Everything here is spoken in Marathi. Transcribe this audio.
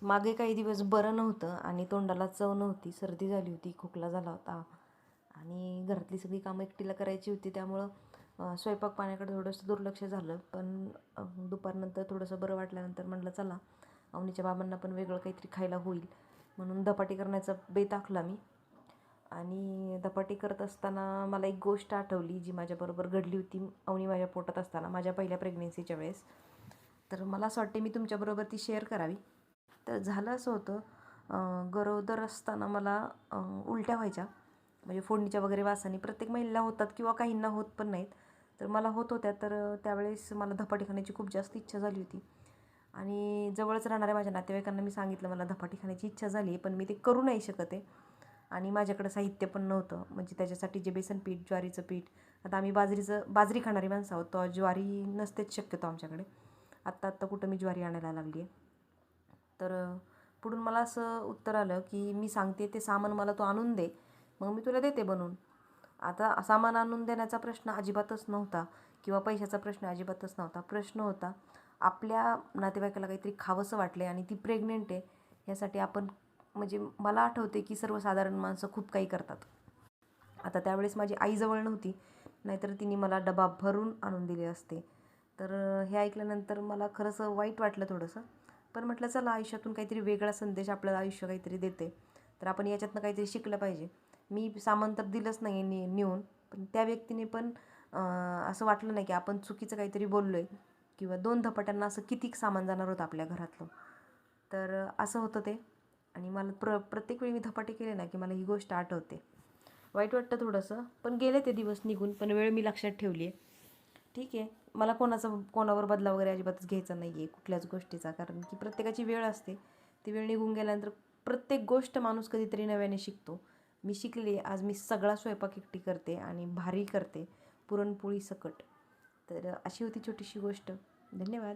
मागे काही दिवस बरं नव्हतं आणि तोंडाला चव नव्हती, सर्दी झाली होती, खोकला झाला होता आणि घरातली सगळी कामं एकटीला करायची होती. त्यामुळं स्वयंपाक पाण्याकडे थोडंसं दुर्लक्ष झालं. पण दुपारनंतर थोडंसं बरं वाटल्यानंतर म्हटलं चला अवनीच्या बाबांना पण वेगळं काहीतरी खायला होईल म्हणून धपाटी करण्याचा बेत आखला मी. आणि धपाटी करत असताना मला एक गोष्ट आठवली जी माझ्याबरोबर घडली होती अवनी माझ्या पोटात असताना, माझ्या पहिल्या प्रेग्नेन्सीच्या वेळेस. तर मला असं वाटते मी तुमच्याबरोबर ती शेअर करावी. तर झालं असं होतं, गरोदर असताना मला उलट्या व्हायच्या, म्हणजे फोडणीच्या वगैरे वासाने. प्रत्येक महिलेला होतात किंवा काहींना होत पण नाहीत, तर मला होत होत्या. तर त्यावेळेस मला धपाटी खाण्याची खूप जास्त इच्छा झाली होती आणि जवळच राहणाऱ्या माझ्या नातेवाईकांना मी सांगितलं मला धपाटी खाण्याची इच्छा झाली आहे, पण मी ते करू नाही शकत आहे आणि माझ्याकडं साहित्य पण नव्हतं. म्हणजे त्याच्यासाठी जे बेसन पीठ, ज्वारीचं पीठ, आता आम्ही बाजरी खाणारी माणसं आहोत, तो ज्वारी नसतेच शक्यतो आमच्याकडे. आत्ता कुठं मी ज्वारी आणायला लागली आहे. तर पुढून मला असं उत्तर आलं की मी सांगते ते सामान मला तू आणून दे, मग मी तुला देते बनवून. आता सामान आणून देण्याचा प्रश्न अजिबातच नव्हता किंवा पैशाचा प्रश्न अजिबातच नव्हता. प्रश्न होता आपल्या नातेवाईकाला काहीतरी खावंसं वाटलं आणि ती प्रेग्नेंट आहे, यासाठी आपण, म्हणजे मला आठवते की सर्वसाधारण माणसं खूप काही करतात. आता त्यावेळेस माझी आई जवळ नव्हती, नाहीतर तिने मला डबा भरून आणून दिले असते. तर हे ऐकल्यानंतर मला खरंच वाईट वाटलं थोडंसं. पण म्हटलं चला आयुष्यातून काहीतरी वेगळा संदेश आपल्याला आयुष्य काहीतरी देते, तर आपण याच्यातनं काहीतरी शिकलं पाहिजे. मी सामान तर दिलंच नाही नेऊन, पण त्या व्यक्तीने पण असं वाटलं नाही की आपण चुकीचं काहीतरी बोललो आहे किंवा 2 धपाट्यांना असं किती सामान जाणार होतं आपल्या घरातलं. तर असं होतं ते. आणि मला प्रत्येक वेळी मी धपाटे केले ना की मला ही गोष्ट आठवते. वाईट वाटतं थोडंसं, पण गेले ते दिवस निघून, पण वेळ मी लक्षात ठेवली आहे. ठीक आहे, मला कोणावर बदला वगैरे अजिबातच घ्यायचा नाही आहे कुठल्याच गोष्टीचा, कारण की प्रत्येकाची वेळ असते. ती वेळ निघून गेल्यानंतर प्रत्येक गोष्ट माणूस कधीतरी नव्याने शिकतो. मी शिकले, आज मी सगळा स्वयंपाक एकटी करते आणि भारी करते, पुरणपोळी सकट. तर अशी होती छोटीशी गोष्ट. धन्यवाद.